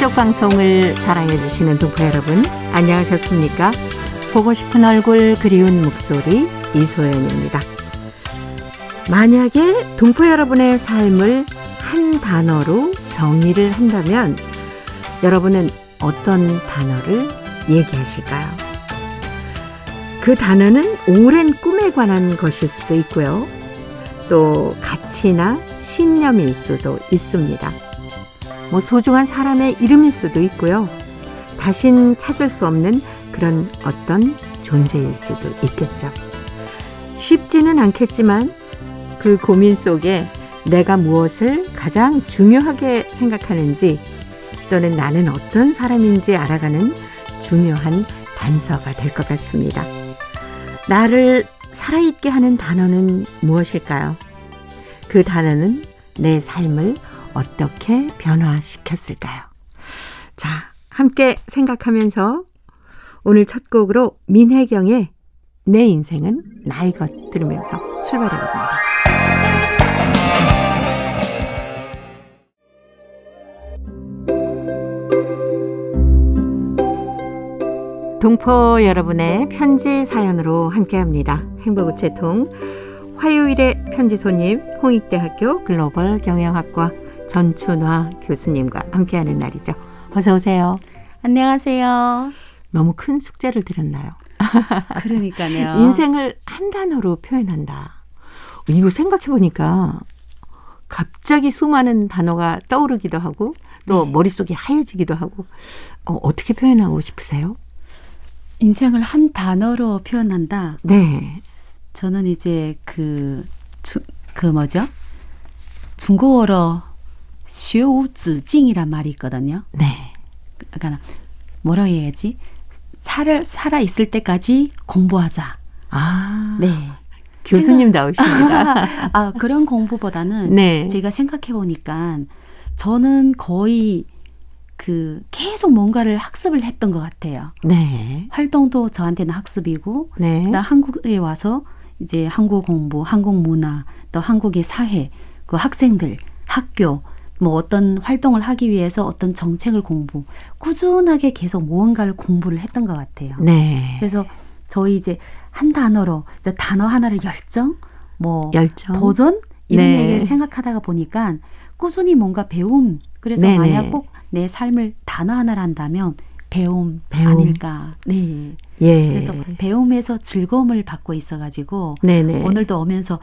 가족 방송을 사랑해 주시는 동포 여러분, 안녕하셨습니까? 보고 싶은 얼굴, 그리운 목소리, 이소연입니다. 만약에 동포 여러분의 삶을 한 단어로 정의를 한다면 여러분은 어떤 단어를 얘기하실까요? 그 단어는 오랜 꿈에 관한 것일 수도 있고요. 또 가치나 신념일 수도 있습니다. 소중한 사람의 이름일 수도 있고요. 다신 찾을 수 없는 그런 어떤 존재일 수도 있겠죠. 쉽지는 않겠지만 그 고민 속에 내가 무엇을 가장 중요하게 생각하는지 또는 나는 어떤 사람인지 알아가는 중요한 단서가 될 것 같습니다. 나를 살아있게 하는 단어는 무엇일까요? 그 단어는 내 삶을 어떻게 변화시켰을까요? 자, 함께 생각하면서 오늘 첫 곡으로 민혜경의 내 인생은 나의 것 들으면서 출발해봅니다. 동포 여러분의 편지 사연으로 함께합니다. 행복우체통 화요일의 편지 손님 홍익대학교 글로벌 경영학과 전춘화 교수님과 함께하는 날이죠. 어서 오세요. 안녕하세요. 너무 큰 숙제를 드렸나요? 그러니까요. 인생을 한 단어로 표현한다. 이거 생각해보니까 갑자기 수많은 단어가 떠오르기도 하고 또 머릿속이 하얘지기도 하고 어떻게 표현하고 싶으세요? 인생을 한 단어로 표현한다. 네. 저는 이제 중국어로 学无止境이란 말이 있거든요. 네. 그러니까 뭐라고 해야지? 살아 있을 때까지 공부하자. 아. 네. 교수님다우십니다. 그런 공부보다는 네. 제가 생각해 보니까 저는 거의 계속 뭔가를 학습을 했던 것 같아요. 네. 활동도 저한테는 학습이고, 네. 나 한국에 와서 이제 한국 공부, 한국 문화, 또 한국의 사회, 그 학생들, 학교, 어떤 활동을 하기 위해서 어떤 정책을 꾸준하게 계속 무언가를 공부를 했던 것 같아요. 네. 그래서 저희 이제 한 단어로 이제 단어 하나를 열정, 열정, 도전 이런 네. 얘기를 생각하다가 보니까 꾸준히 뭔가 배움. 그래서 네네. 만약 꼭 내 삶을 단어 하나를 한다면 배움. 아닐까. 네. 예. 그래서 배움에서 즐거움을 받고 있어가지고 네네. 오늘도 오면서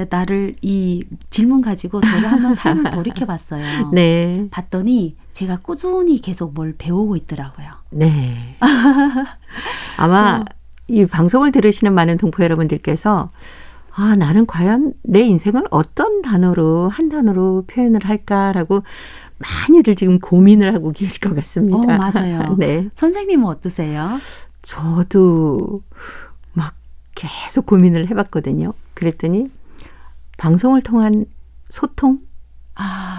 나를 이 질문 가지고 저를 한번 삶을 돌이켜봤어요. 네. 봤더니 제가 꾸준히 계속 뭘 배우고 있더라고요. 네. 아마 이 방송을 들으시는 많은 동포 여러분들께서 나는 과연 내 인생을 어떤 단어로 한 단어로 표현을 할까라고 많이들 지금 고민을 하고 계실 것 같습니다. 맞아요. 네. 선생님은 어떠세요? 저도 막 계속 고민을 해봤거든요. 그랬더니 방송을 통한 소통?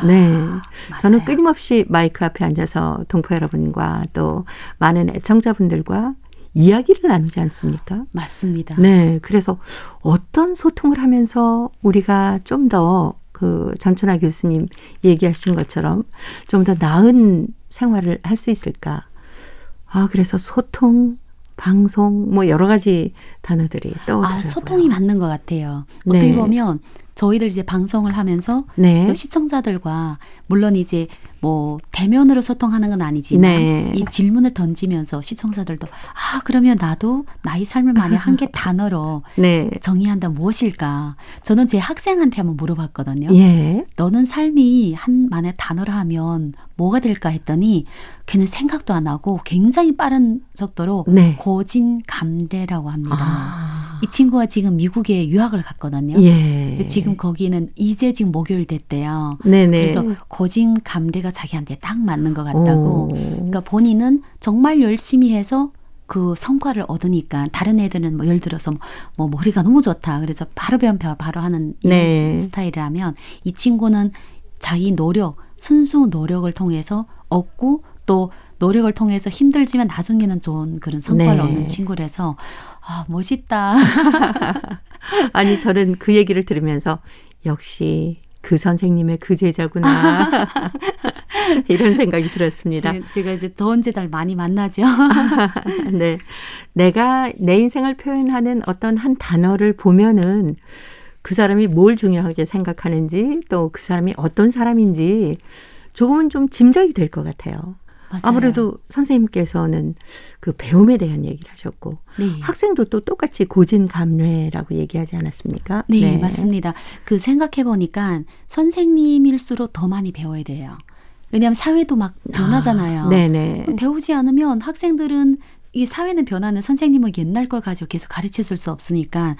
네. 맞아요. 저는 끊임없이 마이크 앞에 앉아서 동포 여러분과 또 많은 애청자분들과 이야기를 나누지 않습니까? 맞습니다. 네. 그래서 어떤 소통을 하면서 우리가 좀 더 전춘화 교수님 얘기하신 것처럼 좀 더 나은 생활을 할 수 있을까? 그래서 소통, 방송, 여러 가지 단어들이 떠오르더라고요. 소통이 맞는 것 같아요. 어떻게 네. 보면 저희들 이제 방송을 하면서 네. 또 시청자들과 물론 이제 대면으로 소통하는 건 아니지만 네. 이 질문을 던지면서 시청자들도 그러면 나도 나의 삶을 만약 한 개 단어로 네. 정의한다면 무엇일까? 저는 제 학생한테 한번 물어봤거든요. 예. 너는 삶이 만약 단어로 하면 뭐가 될까 했더니 걔는 생각도 안 하고 굉장히 빠른 속도로 네. 고진감래라고 합니다. 이 친구가 지금 미국에 유학을 갔거든요. 예. 지금 거기는 이제 지금 목요일 됐대요. 네네. 그래서 고진감래가 자기한테 딱 맞는 것 같다고. 그러니까 본인은 정말 열심히 해서 그 성과를 얻으니까 다른 애들은 예를 들어서 머리가 너무 좋다. 그래서 바로 배운 바로 하는 이런 네. 스타일이라면 이 친구는 자기 순수 노력을 통해서 얻고 또 노력을 통해서 힘들지만 나중에는 좋은 그런 성과를 네. 얻는 친구라서 멋있다. 아니 저는 그 얘기를 들으면서 역시 그 선생님의 그 제자구나. 이런 생각이 들었습니다. 제가 이제 더운 제달 많이 만나죠. 네. 내가 내 인생을 표현하는 어떤 한 단어를 보면은 그 사람이 뭘 중요하게 생각하는지 또 그 사람이 어떤 사람인지 조금은 좀 짐작이 될 것 같아요. 맞아요. 아무래도 선생님께서는 그 배움에 대한 얘기를 하셨고 네. 학생도 또 똑같이 고진감래라고 얘기하지 않았습니까? 네, 맞습니다. 그 생각해 보니까 선생님일수록 더 많이 배워야 돼요. 왜냐하면 사회도 막 변하잖아요. 네네. 배우지 않으면 학생들은 이 사회는 변하는 선생님은 옛날 걸 가지고 계속 가르쳐 줄 수 없으니까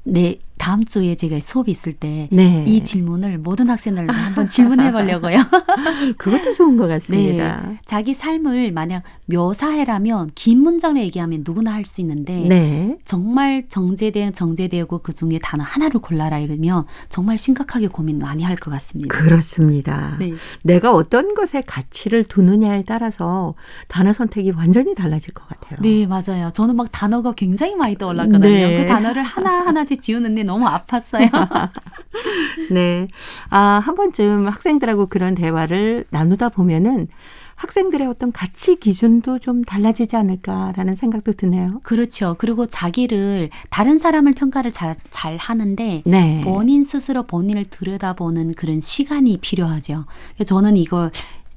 내 다음 주에 제가 수업이 있을 때 이 질문을 모든 학생들한테 한번 질문해 보려고요. 그것도 좋은 것 같습니다. 네, 자기 삶을 만약 묘사해라면 긴 문장으로 얘기하면 누구나 할 수 있는데 네. 정말 정제되고 그중에 단어 하나를 골라라 이러면 정말 심각하게 고민 많이 할 것 같습니다. 그렇습니다. 네. 내가 어떤 것에 가치를 두느냐에 따라서 단어 선택이 완전히 달라질 것 같아요. 네, 맞아요. 저는 막 단어가 굉장히 많이 떠올랐거든요. 네. 그 단어를 하나하나씩 지우는데 너무 아팠어요. 네. 한 번쯤 학생들하고 그런 대화를 나누다 보면은 학생들의 어떤 가치 기준도 좀 달라지지 않을까라는 생각도 드네요. 그렇죠. 그리고 자기를 다른 사람을 평가를 잘 하는데 네. 본인 스스로 본인을 들여다보는 그런 시간이 필요하죠. 그래서 저는 이걸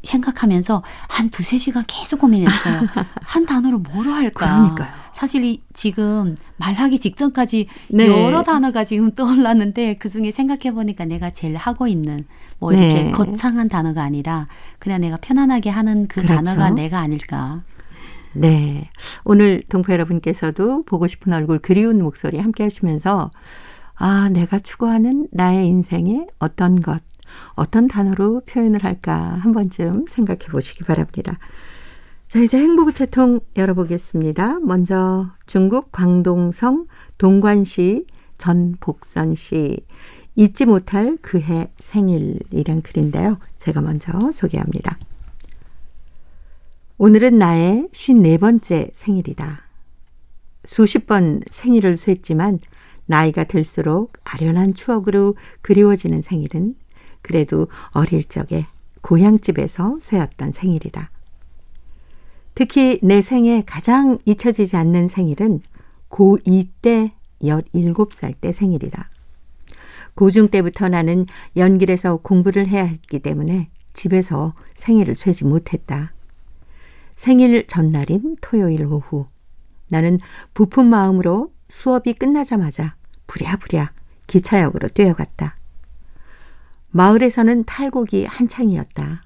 생각하면서 한 2-3시간 계속 고민했어요. 한 단어로 뭐로 할까? 그러니까요. 사실 지금 말하기 직전까지 네. 여러 단어가 지금 떠올랐는데 그중에 생각해보니까 내가 제일 하고 있는 뭐 이렇게 네. 거창한 단어가 아니라 그냥 내가 편안하게 하는 그 그렇죠. 단어가 내가 아닐까. 네. 오늘 동포 여러분께서도 보고 싶은 얼굴 그리운 목소리 함께 하시면서 내가 추구하는 나의 인생의 어떤 것, 어떤 단어로 표현을 할까 한 번쯤 생각해 보시기 바랍니다. 자, 이제 행복우체통 열어보겠습니다. 먼저 중국 광동성 동관시 전복선씨 잊지 못할 그해 생일이란 글인데요. 제가 먼저 소개합니다. 오늘은 나의 54번째 생일이다. 수십 번 생일을 쇠했지만 나이가 들수록 아련한 추억으로 그리워지는 생일은 그래도 어릴 적에 고향집에서 쇠었던 생일이다. 특히 내 생에 가장 잊혀지지 않는 생일은 고2 때 17살 때 생일이다. 고중 때부터 나는 연길에서 공부를 해야 했기 때문에 집에서 생일을 쇠지 못했다. 생일 전날인 토요일 오후 나는 부푼 마음으로 수업이 끝나자마자 부랴부랴 기차역으로 뛰어갔다. 마을에서는 탈곡이 한창이었다.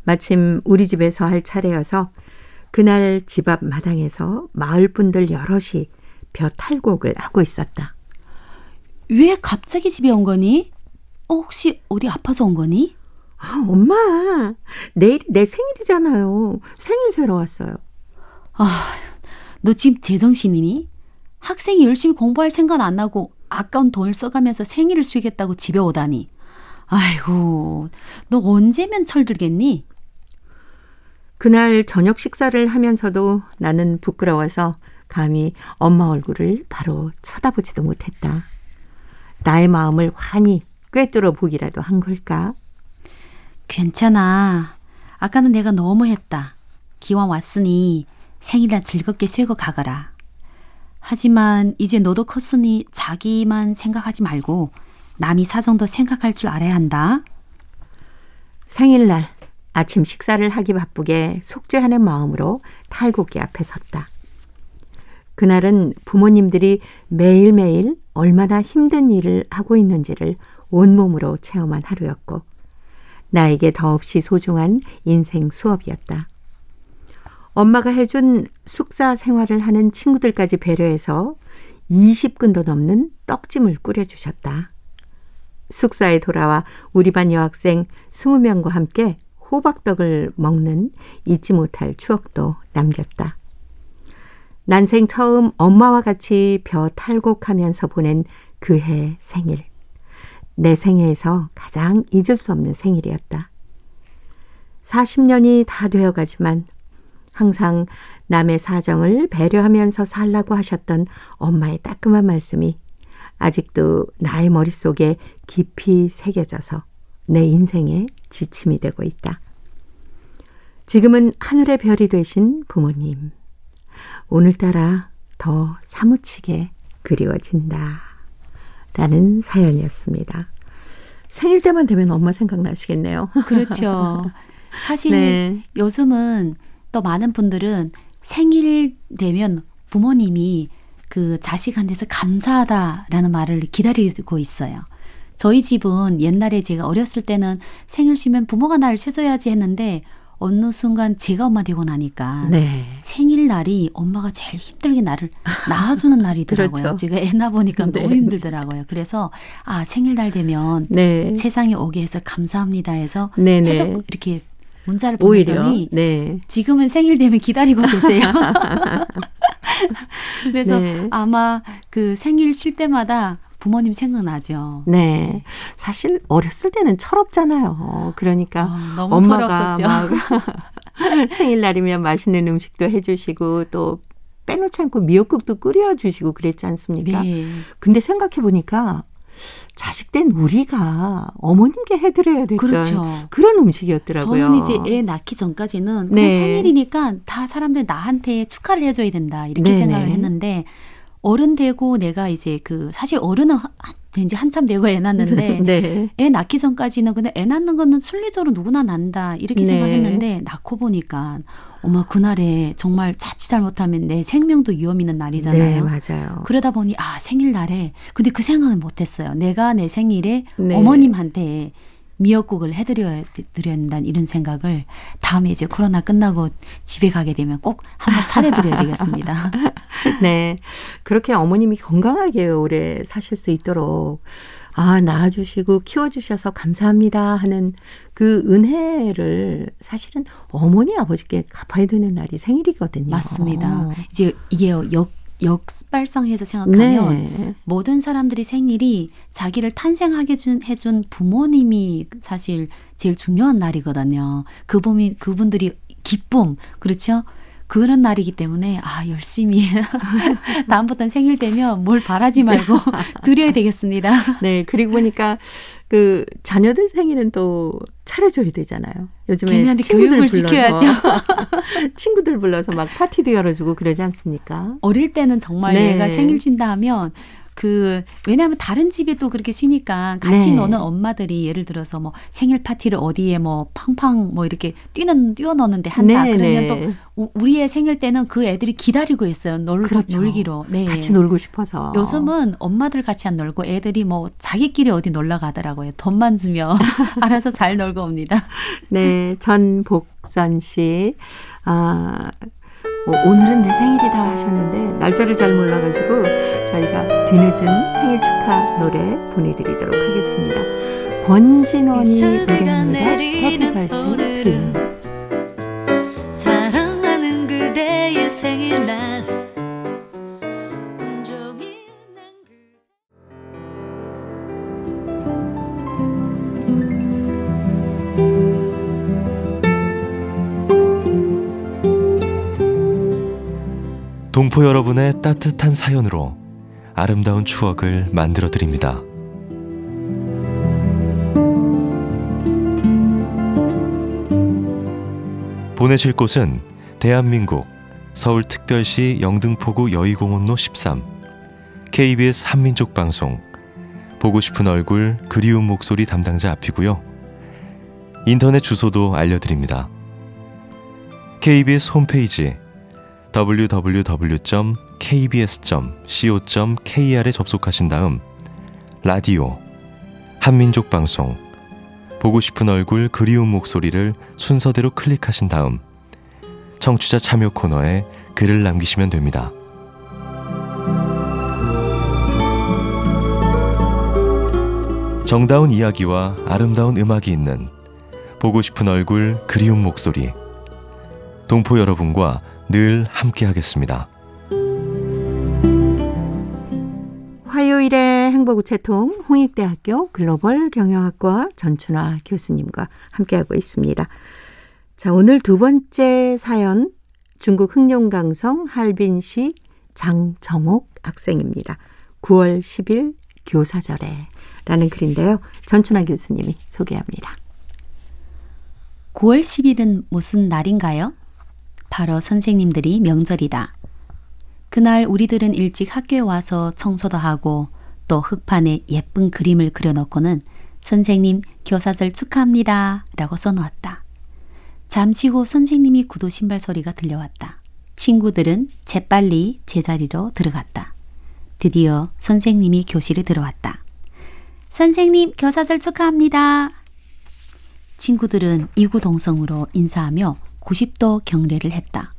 마침 우리 집에서 할 차례여서 그날 집 앞 마당에서 마을 분들 여럿이 벼 탈곡을 하고 있었다. 왜 갑자기 집에 온 거니? 혹시 어디 아파서 온 거니? 엄마, 내일이 내 생일이잖아요. 생일 쇠러 왔어요. 너 지금 제정신이니? 학생이 열심히 공부할 생각 안 나고 아까운 돈을 써가면서 생일을 쉬겠다고 집에 오다니. 아이고, 너 언제면 철들겠니? 그날 저녁 식사를 하면서도 나는 부끄러워서 감히 엄마 얼굴을 바로 쳐다보지도 못했다. 나의 마음을 환히 꿰뚫어 보기라도 한 걸까? 괜찮아. 아까는 내가 너무했다. 기왕 왔으니 생일날 즐겁게 쉬고 가거라. 하지만 이제 너도 컸으니 자기만 생각하지 말고 남이 사정도 생각할 줄 알아야 한다. 생일날 아침 식사를 하기 바쁘게 속죄하는 마음으로 탈곡기 앞에 섰다. 그날은 부모님들이 매일매일 얼마나 힘든 일을 하고 있는지를 온몸으로 체험한 하루였고 나에게 더없이 소중한 인생 수업이었다. 엄마가 해준 숙사 생활을 하는 친구들까지 배려해서 20근도 넘는 떡찜을 끓여주셨다. 숙사에 돌아와 우리 반 여학생 20명과 함께 호박떡을 먹는 잊지 못할 추억도 남겼다. 난생 처음 엄마와 같이 벼 탈곡하면서 보낸 그해 생일. 내 생애에서 가장 잊을 수 없는 생일이었다. 40년이 다 되어가지만 항상 남의 사정을 배려하면서 살라고 하셨던 엄마의 따끔한 말씀이 아직도 나의 머릿속에 깊이 새겨져서 내 인생의 지침이 되고 있다. 지금은 하늘의 별이 되신 부모님. 오늘따라 더 사무치게 그리워진다. 라는 사연이었습니다. 생일 때만 되면 엄마 생각나시겠네요. 그렇죠. 사실 네. 요즘은 또 많은 분들은 생일 되면 부모님이 그 자식한테서 감사하다라는 말을 기다리고 있어요. 저희 집은 옛날에 제가 어렸을 때는 생일이면 부모가 나를 채줘야지 했는데 어느 순간 제가 엄마 되고 나니까 네. 생일날이 엄마가 제일 힘들게 나를 낳아주는 날이더라고요. 그렇죠. 제가 애 낳아보니까 네. 너무 힘들더라고요. 그래서 생일날 되면 네. 세상에 오게 해서 감사합니다 해서 네네. 해적 이렇게 문자를 오히려. 보냈더니 네. 지금은 생일 되면 기다리고 계세요. 그래서 네. 아마 그 생일 쉴 때마다 부모님 생각나죠. 네. 사실 어렸을 때는 철없잖아요. 그러니까 너무 엄마가 철없었죠. 막 생일날이면 맛있는 음식도 해주시고 또 빼놓지 않고 미역국도 끓여주시고 그랬지 않습니까? 네. 근데 생각해 보니까 자식 된 우리가 어머님께 해드려야 됐던 그렇죠. 그런 음식이었더라고요. 저는 이제 애 낳기 전까지는 네. 그냥 생일이니까 다 사람들 나한테 축하를 해줘야 된다 이렇게 네네. 생각을 했는데 어른 되고 내가 이제 사실 어른은 이제 한참 되고 애 낳는데 네. 애 낳기 전까지는 그냥 애 낳는 거는 순리적으로 누구나 난다 이렇게 네. 생각했는데 낳고 보니까 어머 그날에 정말 자칫 잘못하면 내 생명도 위험 있는 날이잖아요. 네, 맞아요. 그러다 보니 생일날에 근데 그 생각은 못했어요. 내가 내 생일에 네. 어머님한테 미역국을 해드려야 된다는 이런 생각을 다음에 이제 코로나 끝나고 집에 가게 되면 꼭 한번 차려드려야 되겠습니다. 네. 그렇게 어머님이 건강하게 오래 사실 수 있도록 낳아주시고 키워주셔서 감사합니다 하는 그 은혜를 사실은 어머니 아버지께 갚아야 되는 날이 생일이거든요. 맞습니다. 이제 이게 역발상해서 생각하면 네. 모든 사람들이 생일이 자기를 탄생하게 해준 부모님이 사실 제일 중요한 날이거든요. 그분들이 기쁨, 그렇죠? 그런 날이기 때문에 열심히 다음부터는 생일 되면 뭘 바라지 말고 드려야 되겠습니다. 네. 그리고 보니까 그 자녀들 생일은 또 차려줘야 되잖아요. 요즘에 걔네한테 친구들 교육을 불러서 시켜야죠. 친구들 불러서 막 파티도 열어주고 그러지 않습니까? 어릴 때는 정말 네. 얘가 생일 쉰다 하면 왜냐하면 다른 집에 또 그렇게 쉬니까 같이 네. 노는 엄마들이 예를 들어서 뭐 생일 파티를 어디에 뭐 팡팡 뭐 이렇게 뛰어노는데 한다. 네, 그러면 네. 또 우리의 생일 때는 그 애들이 기다리고 있어요. 그렇죠. 놀기로. 네. 같이 놀고 싶어서. 요즘은 엄마들 같이 안 놀고 애들이 뭐 자기끼리 어디 놀러 가더라고요. 돈만 주면 알아서 잘 놀고 옵니다. 네. 전복선 씨. 오늘은 내 생일이다 하셨는데 날짜를 잘 몰라가지고 저희가 뒤늦은 생일 축하 노래 보내드리도록 하겠습니다. 권진원이 노래합니다. 해피 버스데이 투 유. 사랑하는 그대의 생일날 온종일 난 동포 여러분의 따뜻한 사연으로 아름다운 추억을 만들어 드립니다. 보내실 곳은 대한민국 서울특별시 영등포구 여의공원로 13 KBS 한민족방송 보고 싶은 얼굴 그리운 목소리 담당자 앞이고요. 인터넷 주소도 알려드립니다. KBS 홈페이지 www.kbs.co.kr에 접속하신 다음 라디오, 한민족방송, 보고 싶은 얼굴 그리운 목소리를 순서대로 클릭하신 다음 청취자 참여 코너에 글을 남기시면 됩니다. 정다운 이야기와 아름다운 음악이 있는 보고 싶은 얼굴 그리운 목소리, 동포 여러분과 늘 함께하겠습니다. 화요일의 행복우체통 홍익대학교 글로벌 경영학과 전춘화 교수님과 함께하고 있습니다. 자, 오늘 두 번째 사연 중국 흑룡강성 할빈시 장정옥 학생입니다. 9월 10일 교사절에. '라는 글인데요. 전춘화 교수님이 소개합니다. 9월 10일은 무슨 날인가요? 바로 선생님들이 명절이다. 그날 우리들은 일찍 학교에 와서 청소도 하고 또 흙판에 예쁜 그림을 그려놓고는 선생님 교사절 축하합니다 라고 써놓았다. 잠시 후 선생님이 구두 신발 소리가 들려왔다. 친구들은 재빨리 제자리로 들어갔다. 드디어 선생님이 교실에 들어왔다. 선생님 교사절 축하합니다. 친구들은 이구동성으로 인사하며 90도 경례를 했다.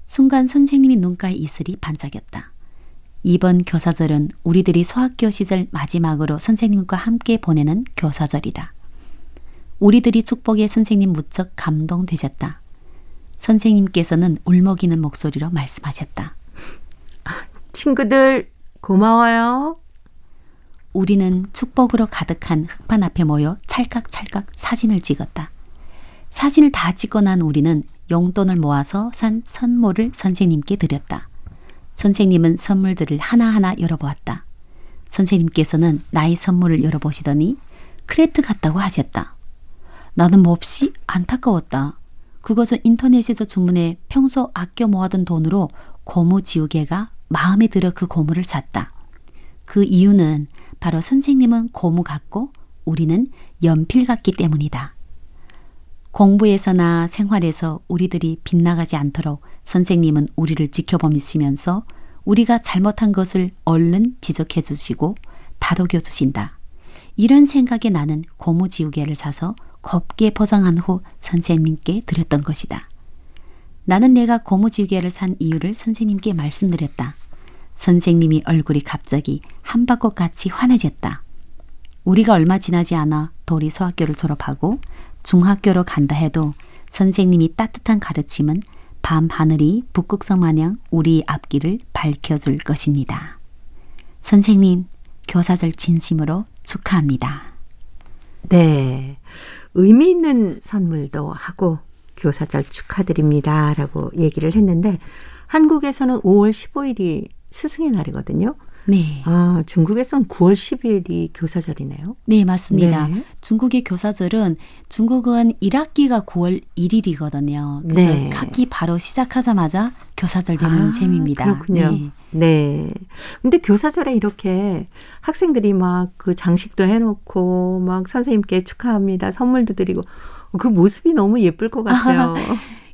순간 선생님의 눈가에 이슬이 반짝였다. 이번 교사절은 우리들이 소학교 시절 마지막으로 선생님과 함께 보내는 교사절이다. 우리들이 축복에 선생님 무척 감동되셨다. 선생님께서는 울먹이는 목소리로 말씀하셨다. 친구들 고마워요. 우리는 축복으로 가득한 흙판 앞에 모여 찰칵찰칵 사진을 찍었다. 사진을 다 찍고 난 우리는 용돈을 모아서 산 선물을 선생님께 드렸다. 선생님은 선물들을 하나하나 열어보았다. 선생님께서는 나의 선물을 열어보시더니 크레트 같다고 하셨다. 나는 몹시 안타까웠다. 그것은 인터넷에서 주문해 평소 아껴 모아둔 돈으로 고무 지우개가 마음에 들어 그 고무를 샀다. 그 이유는 바로 선생님은 고무 같고 우리는 연필 같기 때문이다. 공부에서나 생활에서 우리들이 빗나가지 않도록 선생님은 우리를 지켜보시면서 우리가 잘못한 것을 얼른 지적해 주시고 다독여 주신다. 이런 생각에 나는 고무 지우개를 사서 곱게 포장한 후 선생님께 드렸던 것이다. 나는 내가 고무 지우개를 산 이유를 선생님께 말씀드렸다. 선생님이 얼굴이 갑자기 한바꽃같이 환해졌다. 우리가 얼마 지나지 않아 도리 소학교를 졸업하고 중학교로 간다 해도 선생님이 따뜻한 가르침은 밤 하늘이 북극성 마냥 우리 앞길을 밝혀줄 것입니다. 선생님, 교사절 진심으로 축하합니다. 네. 의미 있는 선물도 하고 교사절 축하드립니다 라고 얘기를 했는데 한국에서는 5월 15일이 스승의 날이거든요. 네. 아, 중국에서는 9월 10일이 교사절이네요. 네, 맞습니다. 네. 중국의 교사절은 중국은 1학기가 9월 1일이거든요. 그래서 네. 학기 바로 시작하자마자 교사절 되는 셈입니다. 그렇군요. 네. 네. 근데 교사절에 이렇게 학생들이 막 그 장식도 해놓고 막 선생님께 축하합니다. 선물도 드리고 그 모습이 너무 예쁠 것 같아요.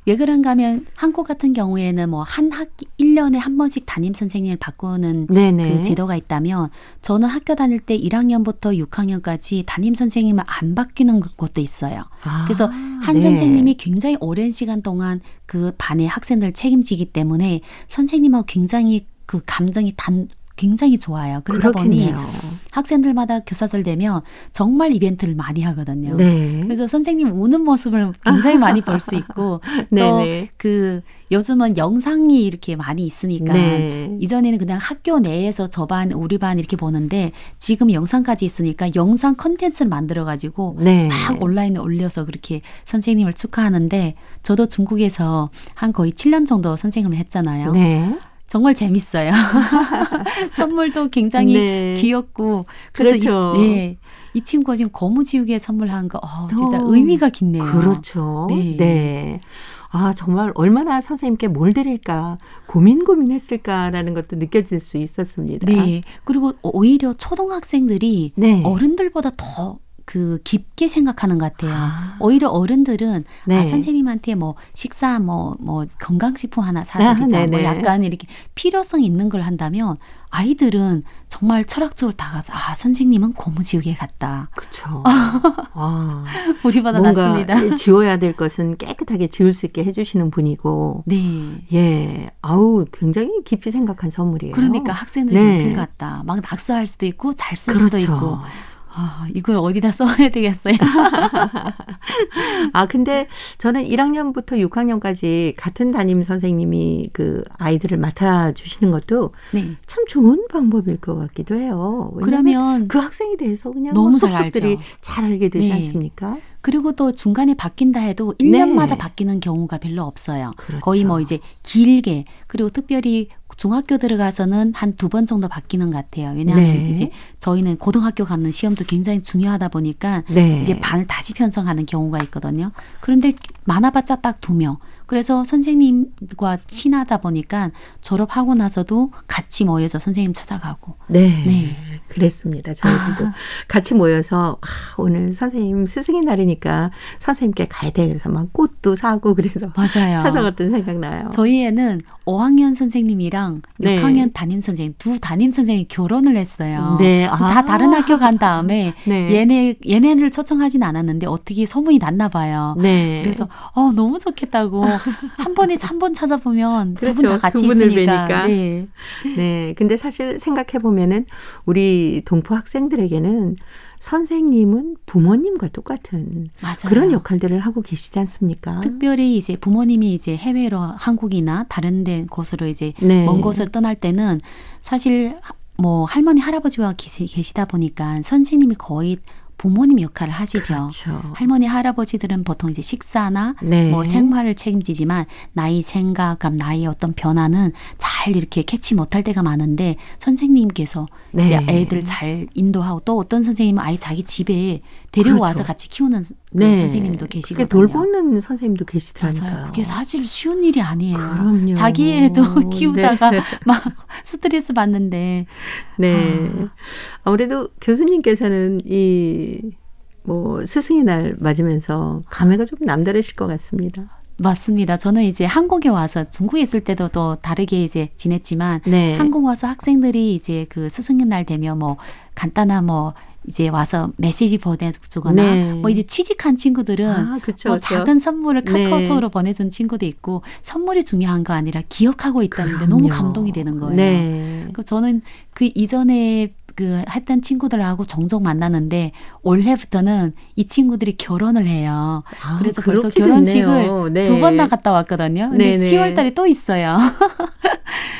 왜 그런가 하면 한국 같은 경우에는 뭐 한 학기 1년에 한 번씩 담임 선생님을 바꾸는 네네. 그 제도가 있다면 저는 학교 다닐 때 1학년부터 6학년까지 담임 선생님을 안 바뀌는 곳도 있어요. 아, 그래서 한 네. 선생님이 굉장히 오랜 시간 동안 그 반의 학생들을 책임지기 때문에 선생님하고 굉장히 그 감정이 굉장히 좋아요. 그러다 보니 그렇겠네요. 학생들마다 교사절 되면 정말 이벤트를 많이 하거든요. 네. 그래서 선생님 우는 모습을 굉장히 많이 볼 수 있고 네네. 또 그 요즘은 영상이 이렇게 많이 있으니까 네. 이전에는 그냥 학교 내에서 저 반, 우리 반 이렇게 보는데 지금 영상까지 있으니까 영상 컨텐츠를 만들어가지고 네. 막 온라인에 올려서 그렇게 선생님을 축하하는데 저도 중국에서 한 거의 7년 정도 선생님을 했잖아요. 네. 정말 재밌어요. 선물도 굉장히 네. 귀엽고 그래서 그렇죠. 이 친구가 지금 고무 지우개 선물한 거 진짜 어, 의미가 깊네요. 그렇죠. 네. 네. 아, 정말 얼마나 선생님께 뭘 드릴까 고민했을까라는 것도 느껴질 수 있었습니다. 네. 그리고 오히려 초등학생들이 네. 어른들보다 더 그 깊게 생각하는 것 같아요. 아. 오히려 어른들은 네. 선생님한테 뭐 식사 뭐 건강식품 하나 사드리자 뭐 네네. 약간 이렇게 필요성 있는 걸 한다면 아이들은 정말 철학적으로 다가서 선생님은 고무지우개 같다. 그렇죠. 아, 우리보다 뭔가 낫습니다. 지워야 될 것은 깨끗하게 지울 수 있게 해주시는 분이고, 네. 예, 아우 굉장히 깊이 생각한 선물이에요. 그러니까 학생들이 네. 연필 같다. 막 낙서할 수도 있고 잘 쓸 수도 그렇죠. 있고. 이걸 어디다 써야 되겠어요? 아, 근데 저는 1학년부터 6학년까지 같은 담임 선생님이 그 아이들을 맡아주시는 것도 네. 참 좋은 방법일 것 같기도 해요. 왜냐하면 그러면 그 학생에 대해서 그냥 너무 잘 속속들이 알죠. 잘 알게 되지 네. 않습니까? 그리고 또 중간에 바뀐다 해도 네. 1년마다 바뀌는 경우가 별로 없어요. 그렇죠. 거의 뭐 이제 길게 그리고 특별히 중학교 들어가서는 한 2번 정도 바뀌는 것 같아요. 왜냐하면 네. 이제 저희는 고등학교 가는 시험도 굉장히 중요하다 보니까 네. 이제 반을 다시 편성하는 경우가 있거든요. 그런데 많아봤자 딱 2명. 그래서 선생님과 친하다 보니까 졸업하고 나서도 같이 모여서 선생님 찾아가고. 네. 네. 그랬습니다. 저희들도 같이 모여서 오늘 선생님 스승의 날이니까 선생님께 가야 돼. 그래서 막 꽃도 사고 그래서 맞아요. 찾아갔던 생각나요. 저희 애는 5학년 선생님이랑 네. 6학년 담임 선생님, 2 담임 선생님이 결혼을 했어요. 네. 다 다른 학교 간 다음에 네. 얘네를 초청하진 않았는데 어떻게 소문이 났나 봐요. 네. 그래서 너무 좋겠다고 한 번에 3번 찾아보면 두 분 다 그렇죠. 같이 두 분을 있으니까. 뵈니까. 네. 네. 근데 사실 생각해 보면은 우리 동포 학생들에게는 선생님은 부모님과 똑같은 맞아요. 그런 역할들을 하고 계시지 않습니까? 특별히 이제 부모님이 이제 해외로 한국이나 다른 데 곳으로 이제 네. 먼 곳을 떠날 때는 사실 뭐 할머니 할아버지와 계시다 보니까 선생님이 거의 부모님 역할을 하시죠. 그렇죠. 할머니 할아버지들은 보통 이제 식사나 네. 뭐 생활을 책임지지만 나이 생각감 나이의 어떤 변화는 잘 이렇게 캐치 못할 때가 많은데 선생님께서 네. 이제 애들 잘 인도하고 또 어떤 선생님은 아예 자기 집에 데리고 그렇죠. 와서 같이 키우는 그 네. 선생님도 그게 계시거든요. 돌보는 선생님도 계시더라니까요. 맞아요. 그게 사실 쉬운 일이 아니에요. 그럼요. 자기 애도 키우다가 네. 막 스트레스 받는데. 네. 아무래도 교수님께서는 뭐 스승의 날 맞으면서 감회가 좀 남다르실 것 같습니다. 맞습니다. 저는 이제 한국에 와서 중국에 있을 때도 또 다르게 이제 지냈지만 네. 한국 와서 학생들이 이제 그 스승의 날 되면 뭐 간단한 뭐 이제 와서 메시지 보내주거나 네. 뭐 이제 취직한 친구들은 그렇죠. 뭐 작은 선물을 네. 카카오톡으로 보내준 친구도 있고 선물이 중요한 거 아니라 기억하고 있다는데 그럼요. 너무 감동이 되는 거예요. 네. 그 저는 그 이전에 그 했던 친구들하고 종종 만나는데 올해부터는 이 친구들이 결혼을 해요. 그래서 벌써 그렇게 결혼식을 됐네요. 네. 2번 나갔다 왔거든요. 근데 네네. 10월 달에 또 있어요.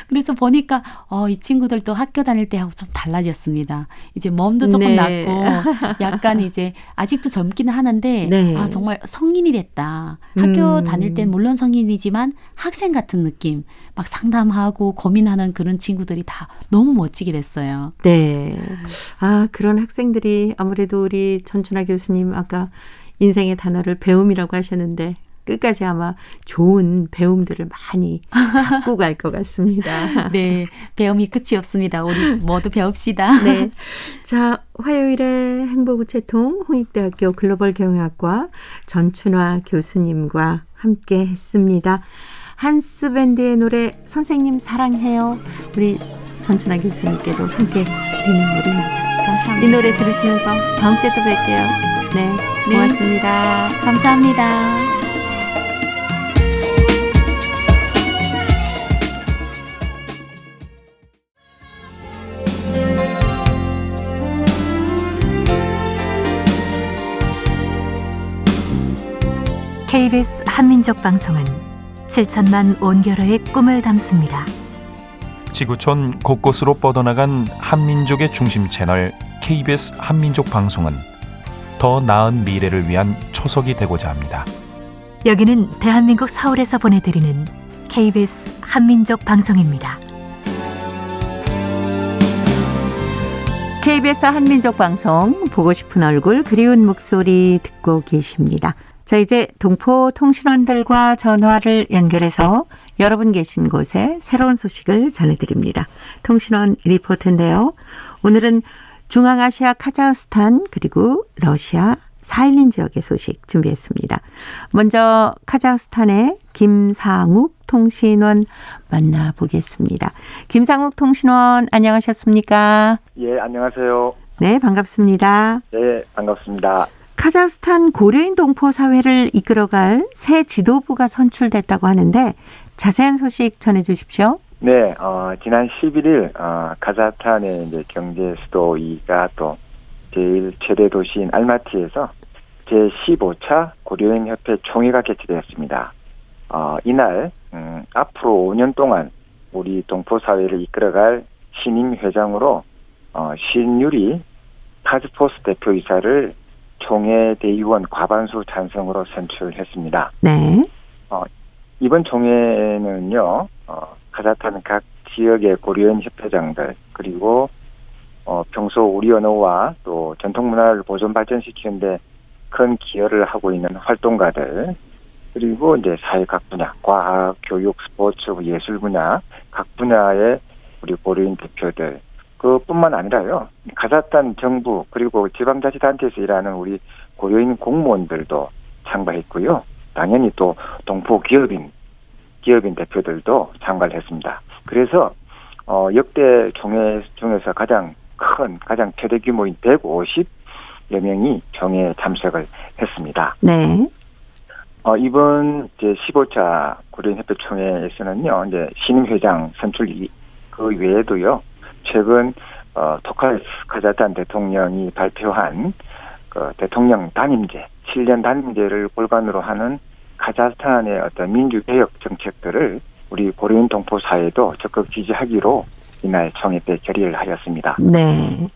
그래서 보니까 이 친구들도 학교 다닐 때하고 좀 달라졌습니다. 이제 몸도 조금 네. 낫고 약간 이제 아직도 젊기는 하는데 네. 정말 성인이 됐다. 학교 다닐 땐 물론 성인이지만 학생 같은 느낌. 막 상담하고 고민하는 그런 친구들이 다 너무 멋지게 됐어요. 네. 그런 학생들이 아무래도 우리 전춘하 교수님 아까 인생의 단어를 배움이라고 하셨는데 끝까지 아마 좋은 배움들을 많이 갖고 갈 것 같습니다. 네, 배움이 끝이 없습니다. 우리 모두 배웁시다. 네. 자, 화요일에 행복우체통 홍익대학교 글로벌 경영학과 전춘하 교수님과 함께 했습니다. 한스 밴드의 노래 선생님 사랑해요. 우리 전춘하 교수님께도 함께 드리는 노래입니다. 감사합니다. 이 노래 들으시면서 다음 주에 또 뵐게요. 네, 고맙습니다. 감사합니다. KBS 한민족 방송은 7천만 온결어의 꿈을 담습니다. 지구촌 곳곳으로 뻗어나간 한민족의 중심 채널 KBS 한민족 방송은 더 나은 미래를 위한 초석이 되고자 합니다. 여기는 대한민국 서울에서 보내드리는 KBS 한민족 방송입니다. KBS 한민족 방송 보고 싶은 얼굴 그리운 목소리 듣고 계십니다. 자, 이제 동포 통신원들과 전화를 연결해서 여러분 계신 곳에 새로운 소식을 전해드립니다. 통신원 리포트인데요. 오늘은 중앙아시아 카자흐스탄 그리고 러시아 사일린 지역의 소식 준비했습니다. 먼저 카자흐스탄의 김상욱 통신원 만나보겠습니다. 김상욱 통신원 안녕하셨습니까? 예, 안녕하세요. 네, 반갑습니다. 네, 반갑습니다. 카자흐스탄 고려인 동포 사회를 이끌어갈 새 지도부가 선출됐다고 하는데 자세한 소식 전해주십시오. 네, 지난 11일 카자흐스탄의 이제 경제 수도 2가 또 제일 최대 도시인 알마티에서 제15차 고려인 협회 총회가 개최되었습니다. 이날 앞으로 5년 동안 우리 동포 사회를 이끌어갈 신임 회장으로 신유리 카즈포스 대표이사를 총회 대의원 과반수 찬성으로 선출했습니다. 네. 이번 총회는요, 카자흐스탄 각 지역의 고려인 협회장들 그리고 평소 우리 언어와 또 전통 문화를 보존 발전시키는데 큰 기여를 하고 있는 활동가들 그리고 이제 사회 각 분야, 과학, 교육, 스포츠, 예술 분야 각 분야의 우리 고려인 대표들 그뿐만 아니라요. 카자흐스탄 정부 그리고 지방자치단체에서 일하는 우리 고려인 공무원들도 참가했고요. 당연히 또 동포 기업인 대표들도 참가를 했습니다. 그래서 역대 총회 중에서 가장 최대 규모인 150여 명이 총회에 참석을 했습니다. 네. 이번 이제 15차 고려인협회 총회에서는요, 이제 신임 회장 선출 그 외에도요, 최근 토카레스 카자흐스탄 대통령이 발표한 그 대통령 단임제, 7년 단임제를 골반으로 하는 카자흐스탄의 어떤 민주개혁 정책들을 우리 고려인 동포 사회도 적극 지지하기로 이날 총회 때 결의를 하였습니다. 네.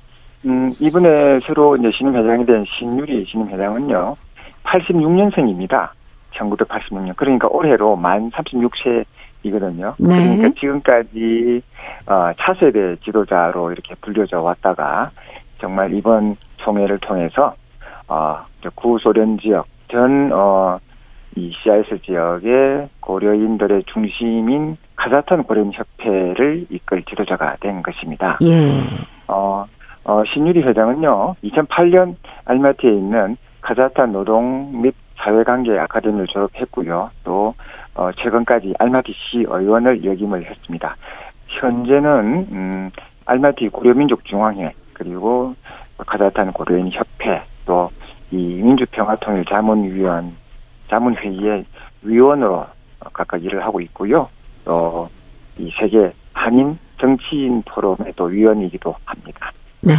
이번에 새로 이제 신임 회장이 된 신유리 신임 회장은요, 86년생입니다. 1986년. 그러니까 올해로 만 36세이거든요. 네. 그러니까 지금까지 차세대 지도자로 이렇게 불려져 왔다가 정말 이번 총회를 통해서 구소련 지역 이 CIS 지역의 고려인들의 중심인 카자흐스탄 고려인 협회를 이끌 지도자가 된 것입니다. 예. 신유리 회장은요, 2008년 알마티에 있는 카자흐스탄 노동 및 사회관계 아카데미를 졸업했고요. 또 최근까지 알마티시 의원을 역임을 했습니다. 현재는 알마티 고려민족중앙회 그리고 카자흐스탄 고려인 협회 또 이 민주평화통일 자문회의의 위원으로 각각 일을 하고 있고요. 또 이 세계 한인 정치인 포럼의 또 위원이기도 합니다. 네.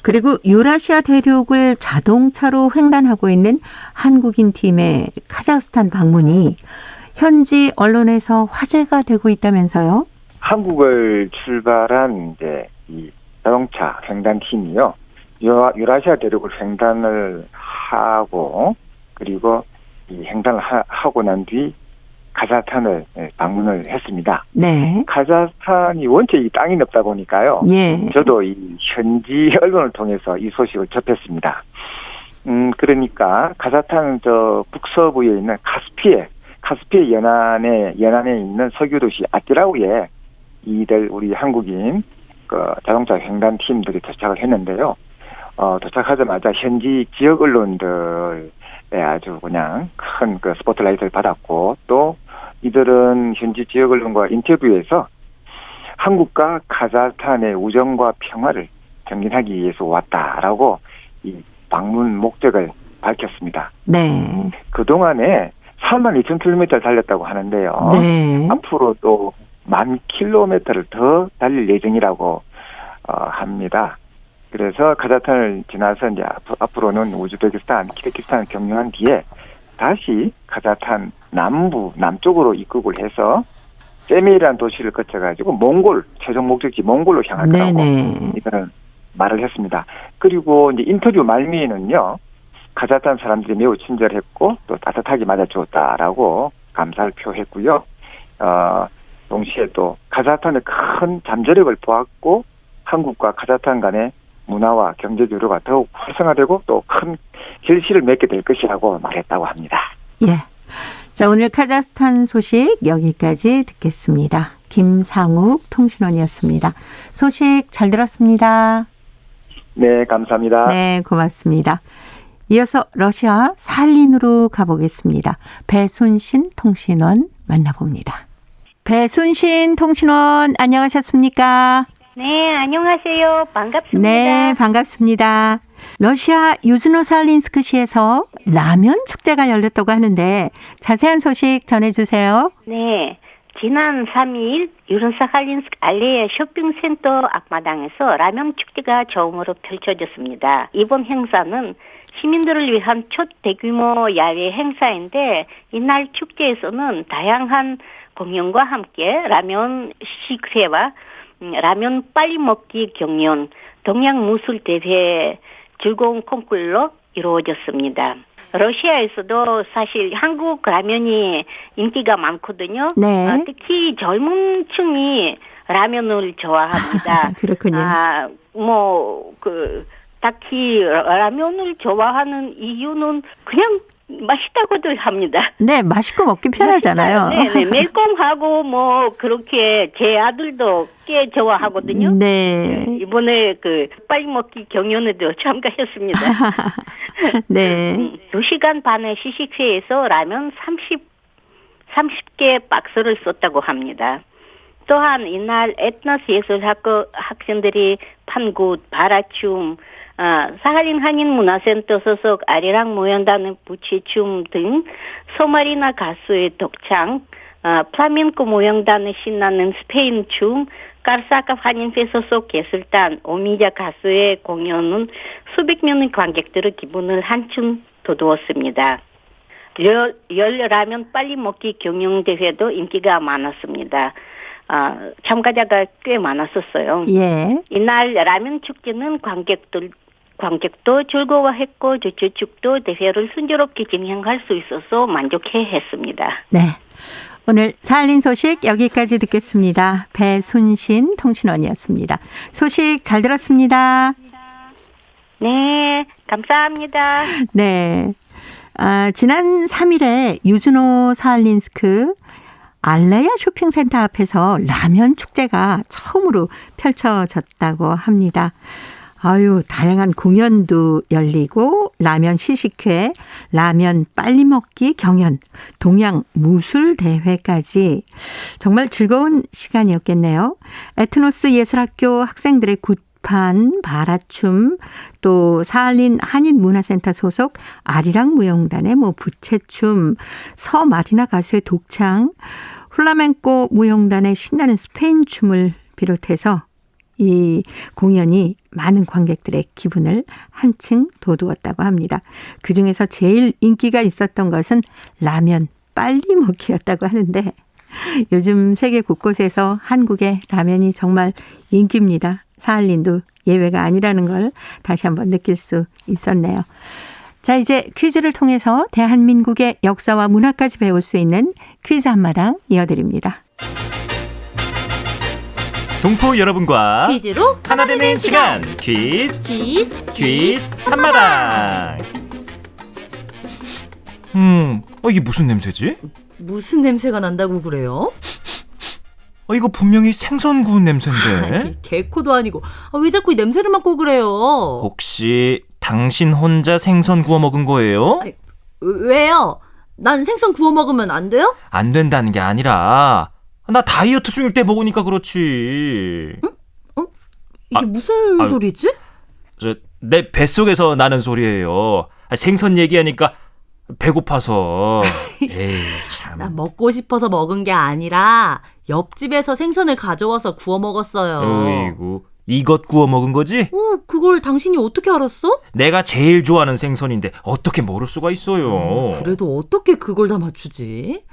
그리고 유라시아 대륙을 자동차로 횡단하고 있는 한국인 팀의 카자흐스탄 방문이 현지 언론에서 화제가 되고 있다면서요? 한국을 출발한 이제 이 자동차 횡단 팀이요. 유라시아 대륙을 횡단을 하고 그리고 이 횡단을 하고 난 뒤 카자흐스탄을 방문을 했습니다. 네. 카자흐스탄이 원체 이 땅이 넓다 보니까요. 예. 저도 이 현지 언론을 통해서 이 소식을 접했습니다. 그러니까 카자흐스탄 북서부에 있는 카스피해 연안에 있는 석유 도시 아티라우에 우리 한국인 자동차 횡단 팀들이 도착을 했는데요. 도착하자마자 현지 지역 언론들의 아주 그냥 큰 스포트라이트를 받았고 또 이들은 현지 지역 언론과 인터뷰에서 한국과 카자흐스탄의 우정과 평화를 정진하기 위해서 왔다라고 이 방문 목적을 밝혔습니다. 네. 그동안에 42,000km 달렸다고 하는데요. 네. 앞으로 또 10,000km를 더 달릴 예정이라고 합니다. 그래서 카자흐스탄을 지나서 이제 앞으로는 우즈베키스탄, 키르기스탄을 경유한 뒤에 다시 카자흐스탄 남쪽으로 입국을 해서 세미라는 도시를 거쳐가지고 최종 목적지 몽골로 향할 거라고 이들은 말을 했습니다. 그리고 이제 인터뷰 말미에는요, 카자흐스탄 사람들이 매우 친절했고 또 따뜻하게 맞아주었다라고 감사를 표했고요. 동시에 또 카자흐스탄의 큰 잠재력을 보았고 한국과 카자흐스탄 간의 문화와 경제 교류가 더욱 활성화되고 또 큰 결실을 맺게 될 것이라고 말했다고 합니다. 예. 자, 오늘 카자흐스탄 소식 여기까지 듣겠습니다. 김상욱 통신원이었습니다. 소식 잘 들었습니다. 네, 감사합니다. 네, 고맙습니다. 이어서 러시아 살린으로 가보겠습니다. 배순신 통신원 만나봅니다. 배순신 통신원 안녕하셨습니까? 네, 안녕하세요. 반갑습니다. 네, 반갑습니다. 러시아 유즈노살린스크시에서 라면 축제가 열렸다고 하는데 자세한 소식 전해주세요. 네, 지난 3일 유즈노살린스크 알레야 쇼핑센터 앞마당에서 라면 축제가 처음으로 펼쳐졌습니다. 이번 행사는 시민들을 위한 첫 대규모 야외 행사인데 이날 축제에서는 다양한 공연과 함께 라면 식세와 라면 빨리 먹기 경연, 동양 무술 대회 즐거운 콩쿨로 이루어졌습니다. 러시아에서도 사실 한국 라면이 인기가 많거든요. 네. 특히 젊은 층이 라면을 좋아합니다. 그렇군요. 딱히 라면을 좋아하는 이유는 그냥 맛있다고들 합니다. 네, 맛있고 먹기 편하잖아요. 네, 매콤하고 그렇게 제 아들도 꽤 좋아하거든요. 네. 이번에 빨리 먹기 경연에도 참가했습니다. 네. 2시간 반의 시식회에서 라면 30개 박스를 썼다고 합니다. 또한 이날 에트너스 예술학교 학생들이 판굿, 바라춤, 사할린 한인문화센터 소속 아리랑 모연단의 부치춤 등 소마리나 가수의 독창, 플라멩코 모형단의 신나는 스페인 춤, 까르사카 한인회 소속 예술단 오미자 가수의 공연은 수백 명의 관객들의 기분을 한층 돋우었습니다. 열 라면 빨리 먹기 경영대회도 인기가 많았습니다. 참가자가 꽤 많았었어요. 예. 이날 라면 축제는 관객도 즐거워했고 주최측도 대회를 순조롭게 진행할 수 있어서 만족해했습니다. 네. 오늘 사할린 소식 여기까지 듣겠습니다. 배순신 통신원이었습니다. 소식 잘 들었습니다. 네, 감사합니다. 네. 지난 3일에 유즈노 사할린스크 알레야 쇼핑센터 앞에서 라면 축제가 처음으로 펼쳐졌다고 합니다. 다양한 공연도 열리고 라면 시식회, 라면 빨리 먹기 경연, 동양 무술 대회까지 정말 즐거운 시간이었겠네요. 에트노스 예술학교 학생들의 굿판, 바라춤, 또 사할린 한인문화센터 소속 아리랑 무용단의 부채춤, 서마리나 가수의 독창, 플라멩코 무용단의 신나는 스페인 춤을 비롯해서 이 공연이 많은 관객들의 기분을 한층 돋우었다고 합니다. 그중에서 제일 인기가 있었던 것은 라면 빨리 먹기였다고 하는데 요즘 세계 곳곳에서 한국의 라면이 정말 인기입니다. 사할린도 예외가 아니라는 걸 다시 한번 느낄 수 있었네요. 자, 이제 퀴즈를 통해서 대한민국의 역사와 문화까지 배울 수 있는 퀴즈 한마당 이어드립니다. 동포 여러분과 퀴즈로 하나 되는 시간 퀴즈 한마당. 이게 무슨 냄새지? 무슨 냄새가 난다고 그래요? 이거 분명히 생선 구운 냄새인데. 아니, 개코도 아니고 왜 자꾸 이 냄새를 맡고 그래요? 혹시 당신 혼자 생선 구워 먹은 거예요? 아니, 왜요? 난 생선 구워 먹으면 안 돼요? 안 된다는 게 아니라 나 다이어트 중일 때 먹으니까 그렇지. 응? 이게 무슨 소리지? 내 뱃속에서 나는 소리예요. 생선 얘기하니까 배고파서. 에이 참. 나 먹고 싶어서 먹은 게 아니라 옆집에서 생선을 가져와서 구워 먹었어요. 어이구, 이것 구워 먹은 거지? 그걸 당신이 어떻게 알았어? 내가 제일 좋아하는 생선인데 어떻게 모를 수가 있어요. 그래도 어떻게 그걸 다 맞추지?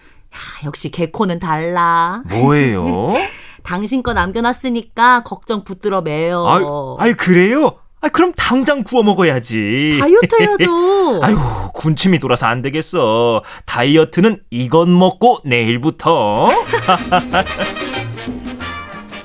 역시 개코는 달라. 뭐예요? 당신 거 남겨놨으니까 걱정 붙들어 매요. 그래요? 그럼 당장 구워 먹어야지. 다이어트 해야죠. 군침이 돌아서 안 되겠어. 다이어트는 이것 먹고 내일부터.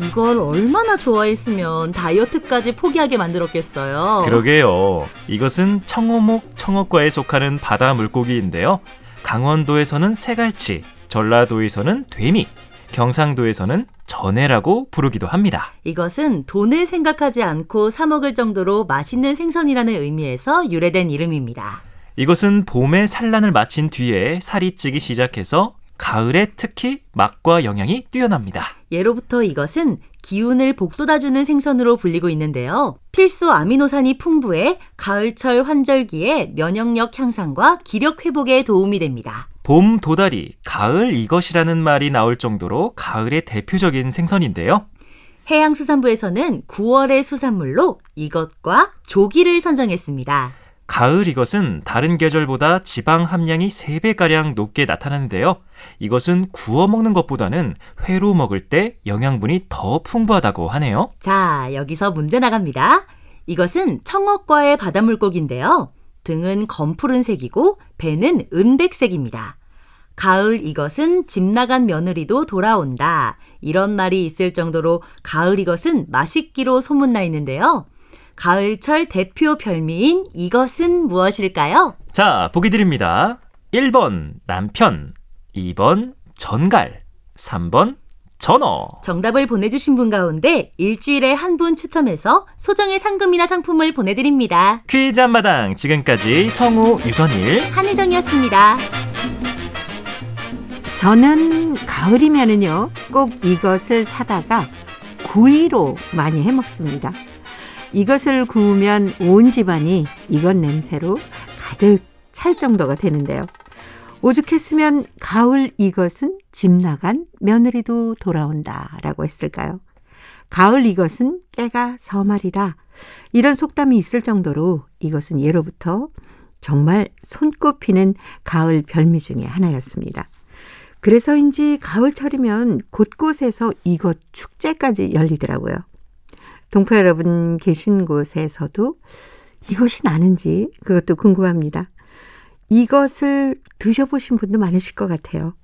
이걸 얼마나 좋아했으면 다이어트까지 포기하게 만들었겠어요. 그러게요. 이것은 청어목, 청어과에 속하는 바다 물고기인데요. 강원도에서는 새갈치, 전라도에서는 돼미, 경상도에서는 전해라고 부르기도 합니다. 이것은 돈을 생각하지 않고 사 먹을 정도로 맛있는 생선이라는 의미에서 유래된 이름입니다. 이것은 봄에 산란을 마친 뒤에 살이 찌기 시작해서 가을에 특히 맛과 영양이 뛰어납니다. 예로부터 이것은 기운을 북돋아주는 생선으로 불리고 있는데요. 필수 아미노산이 풍부해 가을철 환절기에 면역력 향상과 기력 회복에 도움이 됩니다. 봄 도다리, 가을 이것이라는 말이 나올 정도로 가을의 대표적인 생선인데요. 해양수산부에서는 9월의 수산물로 이것과 조기를 선정했습니다. 가을 이것은 다른 계절보다 지방 함량이 3배가량 높게 나타나는데요. 이것은 구워 먹는 것보다는 회로 먹을 때 영양분이 더 풍부하다고 하네요. 자, 여기서 문제 나갑니다. 이것은 청어과의 바닷물고기인데요. 등은 검푸른색이고 배는 은백색입니다. 가을 이것은 집 나간 며느리도 돌아온다. 이런 말이 있을 정도로 가을 이것은 맛있기로 소문나 있는데요. 가을철 대표 별미인 이것은 무엇일까요? 자, 보기 드립니다. 1번 남편, 2번 전갈, 3번 전어. 정답을 보내주신 분 가운데 일주일에 한 분 추첨해서 소정의 상금이나 상품을 보내드립니다. 퀴즈 한마당, 지금까지 성우 유선일, 한혜정이었습니다. 저는 가을이면은요, 꼭 이것을 사다가 구이로 많이 해 먹습니다. 이것을 구우면 온 집안이 이것 냄새로 가득 찰 정도가 되는데요. 오죽했으면 가을 이것은 집 나간 며느리도 돌아온다라고 했을까요? 가을 이것은 깨가 서말이다. 이런 속담이 있을 정도로 이것은 예로부터 정말 손꼽히는 가을 별미 중에 하나였습니다. 그래서인지 가을철이면 곳곳에서 이것 축제까지 열리더라고요. 동포 여러분 계신 곳에서도 이것이 나는지 그것도 궁금합니다. 이것을 드셔보신 분도 많으실 것 같아요.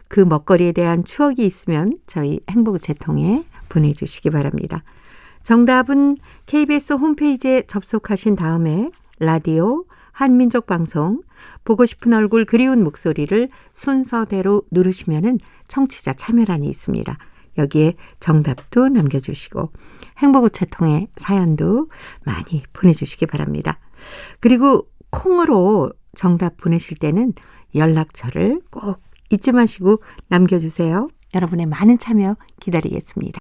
그 먹거리에 대한 추억이 있으면 저희 행복우체통에 보내주시기 바랍니다. 정답은 KBS 홈페이지에 접속하신 다음에 라디오 한민족방송 보고 싶은 얼굴 그리운 목소리를 순서대로 누르시면은 청취자 참여란이 있습니다. 여기에 정답도 남겨주시고 행복우체통에 사연도 많이 보내주시기 바랍니다. 그리고 콩으로 정답 보내실 때는 연락처를 꼭 잊지 마시고 남겨주세요. 여러분의 많은 참여 기다리겠습니다.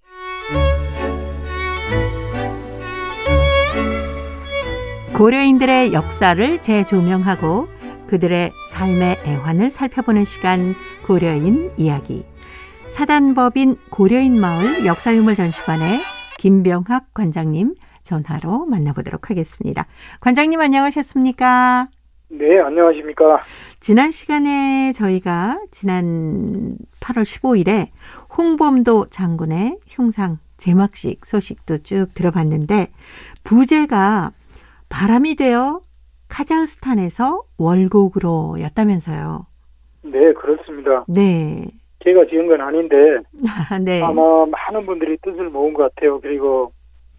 고려인들의 역사를 재조명하고 그들의 삶의 애환을 살펴보는 시간, 고려인 이야기. 사단법인 고려인 마을 역사유물 전시관의 김병학 관장님 전화로 만나보도록 하겠습니다. 관장님 안녕하셨습니까? 네, 안녕하십니까? 지난 시간에 저희가 지난 8월 15일에 홍범도 장군의 흉상 제막식 소식도 쭉 들어봤는데 부제가 바람이 되어 카자흐스탄에서 월곡으로 였다면서요. 네, 그렇습니다. 네. 제가 지은 건 아닌데 네. 아마 많은 분들이 뜻을 모은 것 같아요. 그리고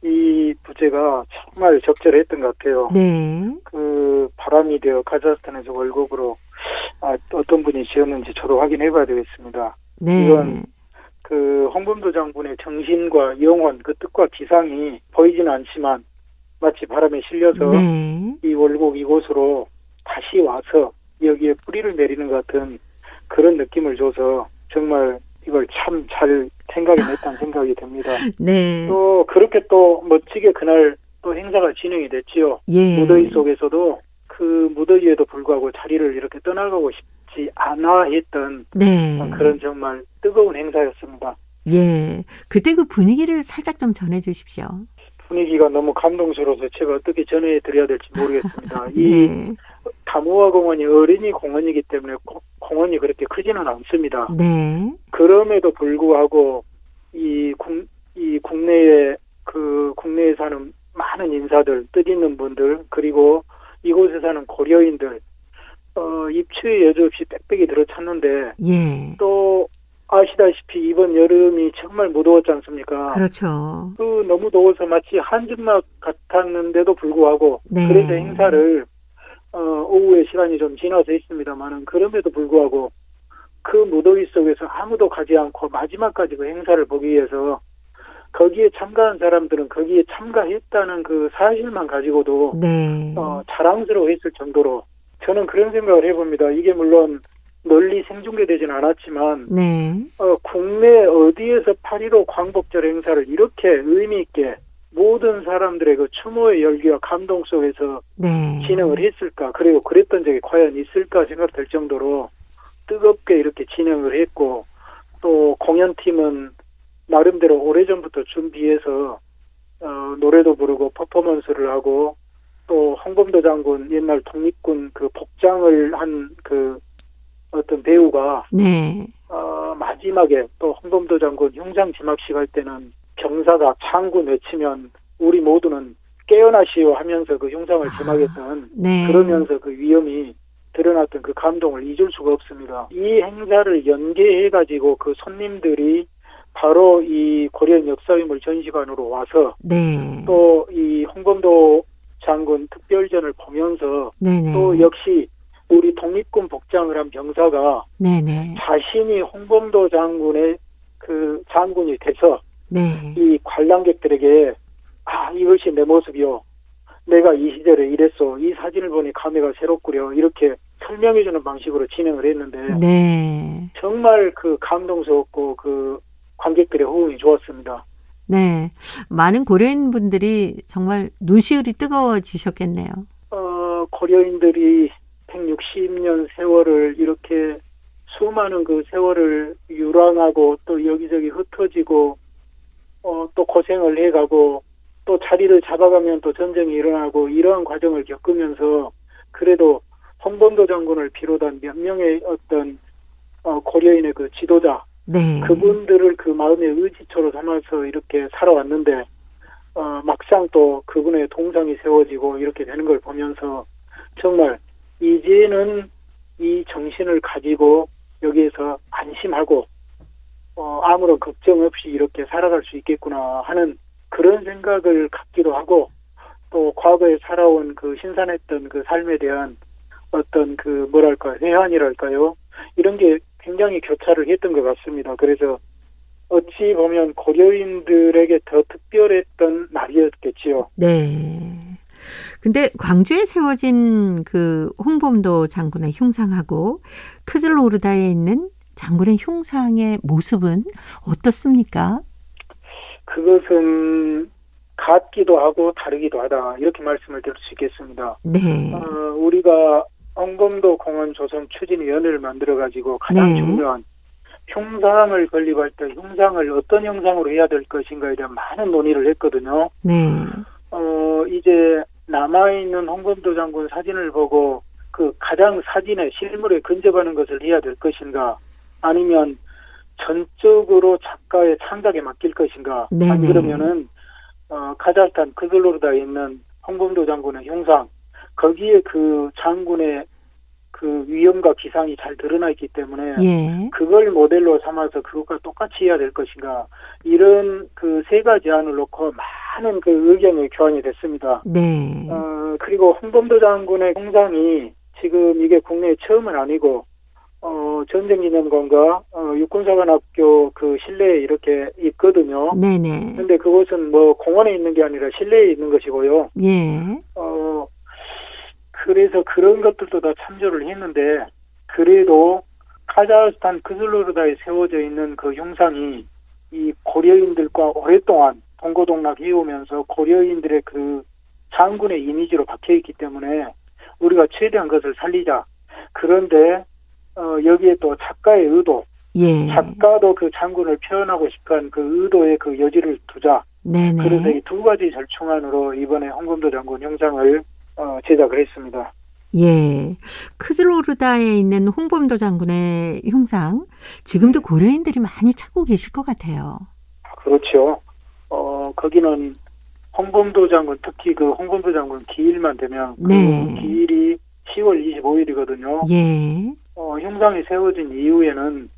이 부제가 정말 적절했던 것 같아요. 네. 그 바람이 되어 카자흐스탄에서 월곡으로 어떤 분이 지었는지 저도 확인해봐야 되겠습니다. 네. 이건 그 홍범도 장군의 정신과 영혼, 그 뜻과 기상이 보이지는 않지만 마치 바람에 실려서 네. 이 월곡 이곳으로 다시 와서 여기에 뿌리를 내리는 것 같은 그런 느낌을 줘서 정말 이걸 참 잘 생각이 냈다는 생각이 듭니다. 네. 또 그렇게 또 멋지게 그날 또 행사가 진행이 됐지요. 예. 무더위 속에서도 그 무더위에도 불구하고 자리를 이렇게 떠나가고 싶지 않아 했던 네. 그런 정말 뜨거운 행사였습니다. 예. 그때 그 분위기를 살짝 좀 전해 주십시오. 분위기가 너무 감동스러워서 제가 어떻게 전해드려야 될지 모르겠습니다. 네. 이 다무화 공원이 어린이 공원이기 때문에 공원이 그렇게 크지는 않습니다. 네. 그럼에도 불구하고 이 국내에 국내에 사는 많은 인사들, 뜻있는 분들, 그리고 이곳에 사는 고려인들 입추의 여지 없이 빽빽이 들어찼는데 예. 또 아시다시피 이번 여름이 정말 무더웠지 않습니까? 그렇죠. 너무 더워서 마치 한줌막 같았는데도 불구하고 네. 그래서 행사를 오후에 시간이 좀 지나서 했습니다만은 그럼에도 불구하고 그 무더위 속에서 아무도 가지 않고 마지막까지 그 행사를 보기 위해서 거기에 참가한 사람들은 거기에 참가했다는 그 사실만 가지고도 네. 자랑스러워했을 정도로 저는 그런 생각을 해봅니다. 이게 물론 널리 생중계되지는 않았지만 네. 국내 어디에서 8.15 광복절 행사를 이렇게 의미 있게 모든 사람들의 그 추모의 열기와 감동 속에서 네. 진행을 했을까, 그리고 그랬던 적이 과연 있을까 생각될 정도로 뜨겁게 이렇게 진행을 했고, 또 공연팀은 나름대로 오래전부터 준비해서 노래도 부르고 퍼포먼스를 하고, 또 홍범도 장군 옛날 독립군 그 복장을 한 그 어떤 배우가 네. 마지막에 또 홍범도 장군 흉상 지막식 할 때는 병사가 장군 외치면 우리 모두는 깨어나시오 하면서 그 흉상을 지막했던 네. 그러면서 그 위엄이 드러났던 그 감동을 잊을 수가 없습니다. 이 행사를 연계해가지고 그 손님들이 바로 이 고려인 역사유물 전시관으로 와서 네. 또 이 홍범도 장군 특별전을 보면서 네네. 또 역시 우리 독립군 복장을 한 병사가 네네. 자신이 홍범도 장군의 그 장군이 돼서 네. 이 관람객들에게 이것이 내 모습이요. 내가 이 시절에 이랬어. 이 사진을 보니 감회가 새롭구려. 이렇게 설명해주는 방식으로 진행을 했는데 네. 정말 그 감동스럽고 그 관객들의 호응이 좋았습니다. 네. 많은 고려인 분들이 정말 눈시울이 뜨거워지셨겠네요. 고려인들이 160년 세월을 이렇게 수많은 그 세월을 유랑하고 또 여기저기 흩어지고 또 고생을 해가고 또 자리를 잡아가면 또 전쟁이 일어나고 이러한 과정을 겪으면서 그래도 홍범도 장군을 비롯한 몇 명의 어떤 고려인의 그 지도자 네. 그분들을 그 마음의 의지처로 삼아서 이렇게 살아왔는데 막상 또 그분의 동상이 세워지고 이렇게 되는 걸 보면서 정말 이제는 이 정신을 가지고 여기에서 안심하고 아무런 걱정 없이 이렇게 살아갈 수 있겠구나 하는 그런 생각을 갖기도 하고 또 과거에 살아온 그 신선했던 그 삶에 대한 어떤 그 뭐랄까 회한이랄까요 이런 게 굉장히 교차를 했던 것 같습니다. 그래서 어찌 보면 고려인들에게 더 특별했던 날이었겠지요. 네. 근데 광주에 세워진 그 홍범도 장군의 흉상하고 크즐로르다에 있는 장군의 흉상의 모습은 어떻습니까? 그것은 같기도 하고 다르기도 하다 이렇게 말씀을 드릴 수 있겠습니다. 네. 우리가 홍범도 공원 조성 추진위원회를 만들어가지고 가장 네. 중요한 흉상을 건립할 때 흉상을 어떤 형상으로 해야 될 것인가에 대한 많은 논의를 했거든요. 네. 이제 남아있는 홍범도 장군 사진을 보고 그 가장 사진에 실물에 근접하는 것을 해야 될 것인가 아니면 전적으로 작가의 창작에 맡길 것인가 네네. 안 그러면은 카자흐스탄 크즐로르다에 있는 홍범도 장군의 흉상 거기에 그 장군의 그 위엄과 기상이 잘 드러나 있기 때문에 예. 그걸 모델로 삼아서 그것과 똑같이 해야 될 것인가 이런 그 세 가지 안을 놓고 많은 그 의견의 교환이 됐습니다. 네. 그리고 홍범도 장군의 흉상이 지금 이게 국내에 처음은 아니고 전쟁기념관과 육군사관학교 그 실내에 이렇게 있거든요. 네네. 근데 그것은 뭐 공원에 있는 게 아니라 실내에 있는 것이고요. 예. 그래서 그런 것들도 다 참조를 했는데 그래도 카자흐스탄 크즐로르다에 세워져 있는 그 흉상이 이 고려인들과 오랫동안 동고동락 해오면서 고려인들의 그 장군의 이미지로 박혀있기 때문에 우리가 최대한 그것을 살리자. 그런데 여기에 또 작가의 의도, 예. 작가도 그 장군을 표현하고 싶어한 그 의도의 그 여지를 두자. 네네. 그래서 이 두 가지 절충안으로 이번에 홍범도 장군 형상을 제작을 했습니다. 예. 크즐로르다에 있는 홍범도 장군의 흉상, 지금도 고려인들이 많이 찾고 계실 것 같아요. 그렇죠. 거기는 홍범도 장군, 특히 그 홍범도 장군 기일만 되면 네. 그 기일이 10월 25일이거든요. 예. 흉상이 세워진 이후에는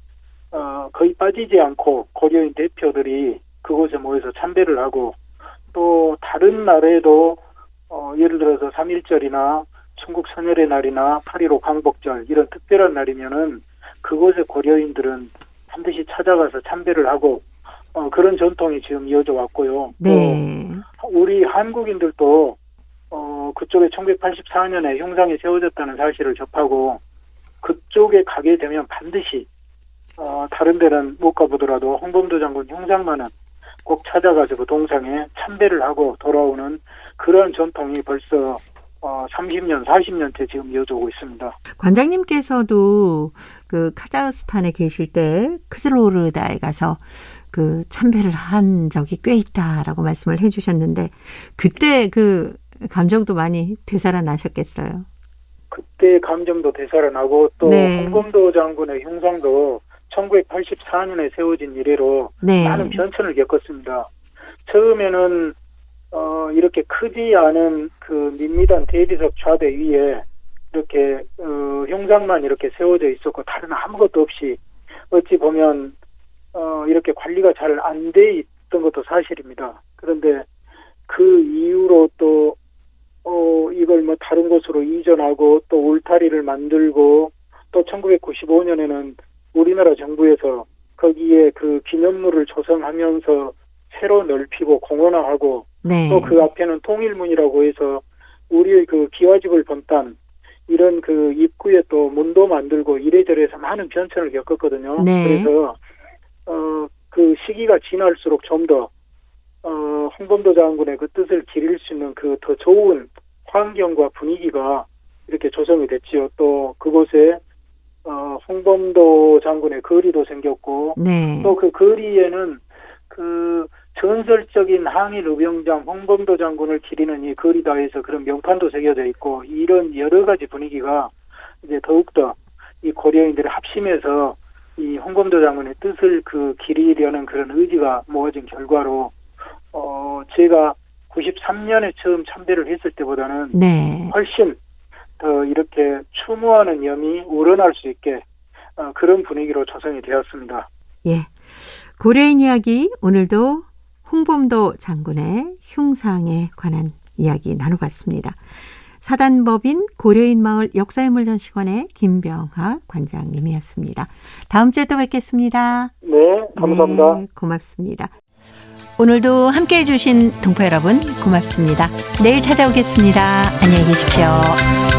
거의 빠지지 않고 고려인 대표들이 그곳에 모여서 참배를 하고 또 다른 날에도 예를 들어서 3.1절이나 충국 선열의 날이나 8.15 광복절 이런 특별한 날이면은 그곳에 고려인들은 반드시 찾아가서 참배를 하고 그런 전통이 지금 이어져 왔고요. 네. 우리 한국인들도 그쪽에 1984년에 흉상이 세워졌다는 사실을 접하고 그쪽에 가게 되면 반드시 다른 데는 못 가보더라도 홍범도 장군 흉상만은 꼭 찾아가서 그 동상에 참배를 하고 돌아오는 그런 전통이 벌써 30년, 40년째 지금 이어져 오고 있습니다. 관장님께서도 그 카자흐스탄에 계실 때 크즐로르다에 가서 그 참배를 한 적이 꽤 있다라고 말씀을 해주셨는데 그때 그 감정도 많이 되살아나셨겠어요. 그때 감정도 되살아나고 또 네. 홍범도 장군의 흉상도 1984년에 세워진 이래로 네. 많은 변천을 겪었습니다. 처음에는 이렇게 크지 않은 그 밋밋한 대리석 좌대 위에 이렇게 흉상만 이렇게 세워져 있었고 다른 아무것도 없이 어찌 보면 이렇게 관리가 잘 안 돼 있던 것도 사실입니다. 그런데 그 이후로 또 이걸 뭐 다른 곳으로 이전하고 또 울타리를 만들고 또 1995년에는 우리나라 정부에서 거기에 그 기념물을 조성하면서 새로 넓히고 공원화하고 네. 또 그 앞에는 통일문이라고 해서 우리의 그 기와집을 본딴 이런 그 입구에 또 문도 만들고 이래저래해서 많은 변천을 겪었거든요. 네. 그래서 그 시기가 지날수록 좀 더 홍범도 장군의 그 뜻을 기릴 수 있는 그 더 좋은 환경과 분위기가 이렇게 조성이 됐지요. 또 그곳에 홍범도 장군의 거리도 생겼고 네. 또 그 거리에는 그 전설적인 항일 의병장 홍범도 장군을 기리는 이 거리다에서 그런 명판도 새겨져 있고 이런 여러 가지 분위기가 이제 더욱더 이 고려인들이 합심해서 이 홍범도 장군의 뜻을 그 기리려는 그런 의지가 모아진 결과로 제가 93년에 처음 참배를 했을 때보다는 네. 훨씬 더 이렇게 추모하는 염이 우러날 수 있게 그런 분위기로 조성이 되었습니다. 예. 고려인 이야기 오늘도 홍범도 장군의 흉상에 관한 이야기 나눠봤습니다. 사단법인 고려인 마을 역사인물전시관의 김병학 관장님이었습니다. 다음 주에 또 뵙겠습니다. 네, 감사합니다. 네, 고맙습니다. 오늘도 함께해 주신 동포 여러분 고맙습니다. 내일 찾아오겠습니다. 안녕히 계십시오.